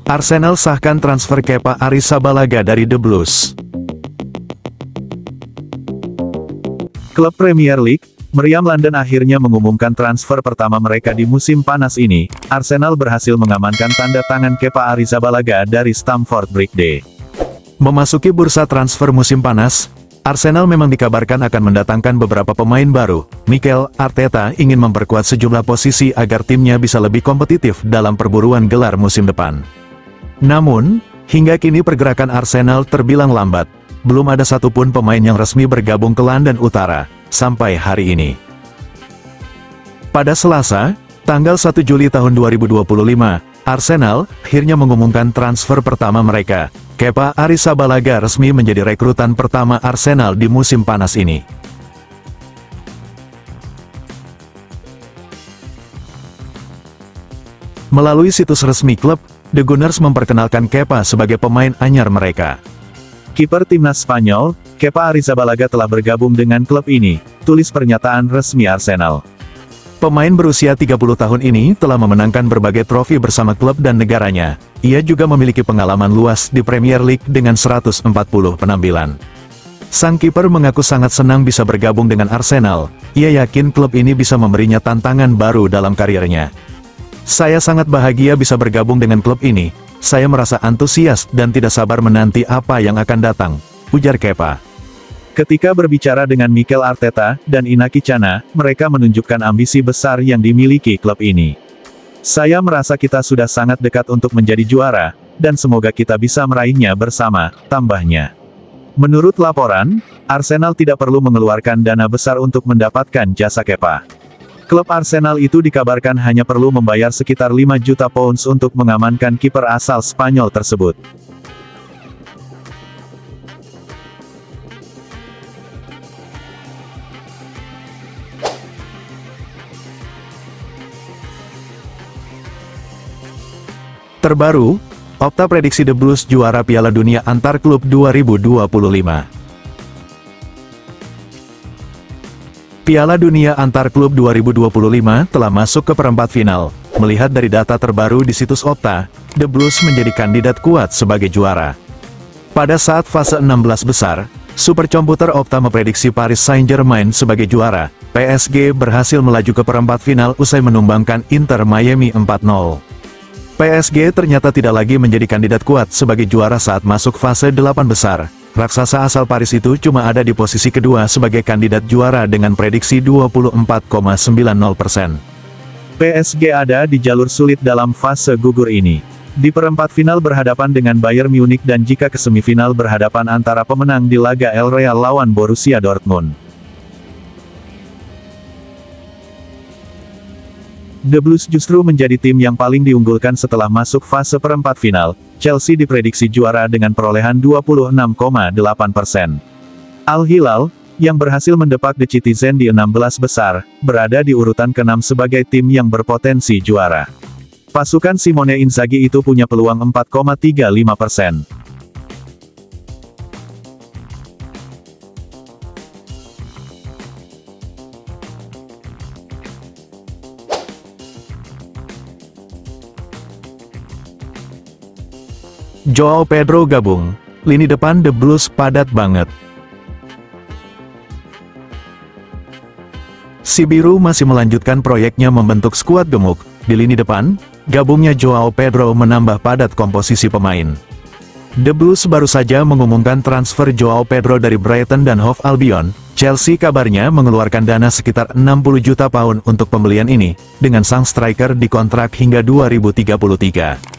Arsenal sahkan transfer Kepa Arrizabalaga dari The Blues. Klub Premier League, meriam London akhirnya mengumumkan transfer pertama mereka di musim panas ini. Arsenal berhasil mengamankan tanda tangan Kepa Arrizabalaga dari Stamford Bridge. Memasuki bursa transfer musim panas, Arsenal memang dikabarkan akan mendatangkan beberapa pemain baru. Mikel Arteta ingin memperkuat sejumlah posisi agar timnya bisa lebih kompetitif dalam perburuan gelar musim depan. Namun, hingga kini pergerakan Arsenal terbilang lambat. Belum ada satupun pemain yang resmi bergabung ke London Utara, sampai hari ini. Pada Selasa, tanggal 1 Juli tahun 2025, Arsenal akhirnya mengumumkan transfer pertama mereka. Kepa Arrizabalaga resmi menjadi rekrutan pertama Arsenal di musim panas ini. Melalui situs resmi klub, The Gunners memperkenalkan Kepa sebagai pemain anyar mereka. Kiper timnas Spanyol, Kepa Arrizabalaga telah bergabung dengan klub ini, tulis pernyataan resmi Arsenal. Pemain berusia 30 tahun ini telah memenangkan berbagai trofi bersama klub dan negaranya. Ia juga memiliki pengalaman luas di Premier League dengan 140 penampilan. Sang kiper mengaku sangat senang bisa bergabung dengan Arsenal. Ia yakin klub ini bisa memberinya tantangan baru dalam karirnya. Saya sangat bahagia bisa bergabung dengan klub ini. Saya merasa antusias dan tidak sabar menanti apa yang akan datang, ujar Kepa. Ketika berbicara dengan Mikel Arteta dan Inaki Chana, mereka menunjukkan ambisi besar yang dimiliki klub ini. Saya merasa kita sudah sangat dekat untuk menjadi juara, dan semoga kita bisa meraihnya bersama, tambahnya. Menurut laporan, Arsenal tidak perlu mengeluarkan dana besar untuk mendapatkan jasa Kepa. Klub Arsenal itu dikabarkan hanya perlu membayar sekitar 5 juta pounds untuk mengamankan kiper asal Spanyol tersebut. Terbaru, Opta prediksi The Blues juara Piala Dunia Antar Klub 2025. Piala Dunia Antar Klub 2025 telah masuk ke perempat final. Melihat dari data terbaru di situs Opta, The Blues menjadi kandidat kuat sebagai juara. Pada saat fase 16 besar, superkomputer Opta memprediksi Paris Saint-Germain sebagai juara. PSG berhasil melaju ke perempat final usai menumbangkan Inter Miami 4-0. PSG ternyata tidak lagi menjadi kandidat kuat sebagai juara saat masuk fase 8 besar. Raksasa asal Paris itu cuma ada di posisi kedua sebagai kandidat juara dengan prediksi 24,90%. PSG ada di jalur sulit dalam fase gugur ini. Di perempat final berhadapan dengan Bayern Munich dan jika ke semifinal berhadapan antara pemenang di laga El Real lawan Borussia Dortmund. The Blues justru menjadi tim yang paling diunggulkan setelah masuk fase perempat final. Chelsea diprediksi juara dengan perolehan 26,8%. Al Hilal, yang berhasil mendepak The Citizen di 16 besar, berada di urutan ke-6 sebagai tim yang berpotensi juara. Pasukan Simone Inzaghi itu punya peluang 4,35%. Joao Pedro gabung, lini depan The Blues padat banget. Si Biru masih melanjutkan proyeknya membentuk skuad gemuk. Di lini depan, gabungnya Joao Pedro menambah padat komposisi pemain. The Blues baru saja mengumumkan transfer Joao Pedro dari Brighton dan Hove Albion. Chelsea kabarnya mengeluarkan dana sekitar 60 juta pound untuk pembelian ini, dengan sang striker dikontrak hingga 2033.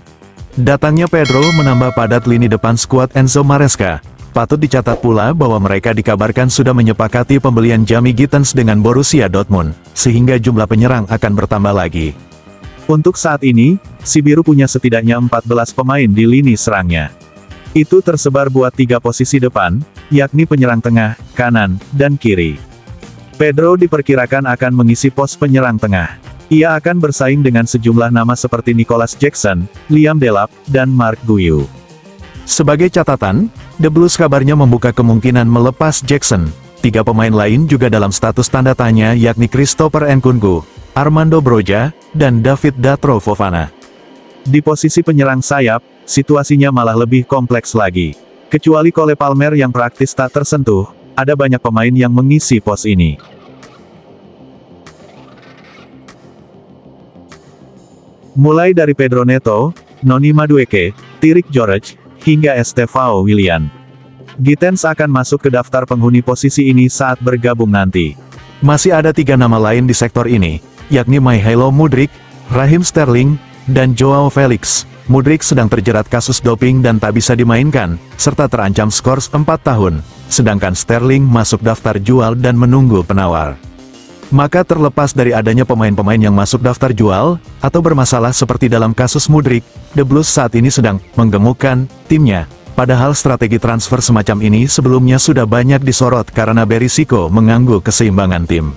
Datangnya Pedro menambah padat lini depan skuad Enzo Maresca. Patut dicatat pula bahwa mereka dikabarkan sudah menyepakati pembelian Jamie Gittens dengan Borussia Dortmund, sehingga jumlah penyerang akan bertambah lagi. Untuk saat ini, si Biru punya setidaknya 14 pemain di lini serangnya. Itu tersebar buat 3 posisi depan, yakni penyerang tengah, kanan, dan kiri. Pedro diperkirakan akan mengisi pos penyerang tengah. Ia akan bersaing dengan sejumlah nama seperti Nicolas Jackson, Liam Delap, dan Marc Guiu. Sebagai catatan, The Blues kabarnya membuka kemungkinan melepas Jackson. 3 pemain lain juga dalam status tanda tanya yakni Christopher Nkunku, Armando Broja, dan David Datro Fofana. Di posisi penyerang sayap, situasinya malah lebih kompleks lagi. Kecuali Cole Palmer yang praktis tak tersentuh, ada banyak pemain yang mengisi pos ini. Mulai dari Pedro Neto, Noni Madueke, Tirik George, hingga Estevao Willian. Gittens akan masuk ke daftar penghuni posisi ini saat bergabung nanti. Masih ada 3 nama lain di sektor ini, yakni Mihailo Mudryk, Raheem Sterling, dan Joao Felix. Mudryk sedang terjerat kasus doping dan tak bisa dimainkan, serta terancam skors 4 tahun, sedangkan Sterling masuk daftar jual dan menunggu penawar. Maka terlepas dari adanya pemain-pemain yang masuk daftar jual, atau bermasalah seperti dalam kasus Mudryk, The Blues saat ini sedang menggemukkan timnya. Padahal strategi transfer semacam ini sebelumnya sudah banyak disorot karena berisiko mengganggu keseimbangan tim.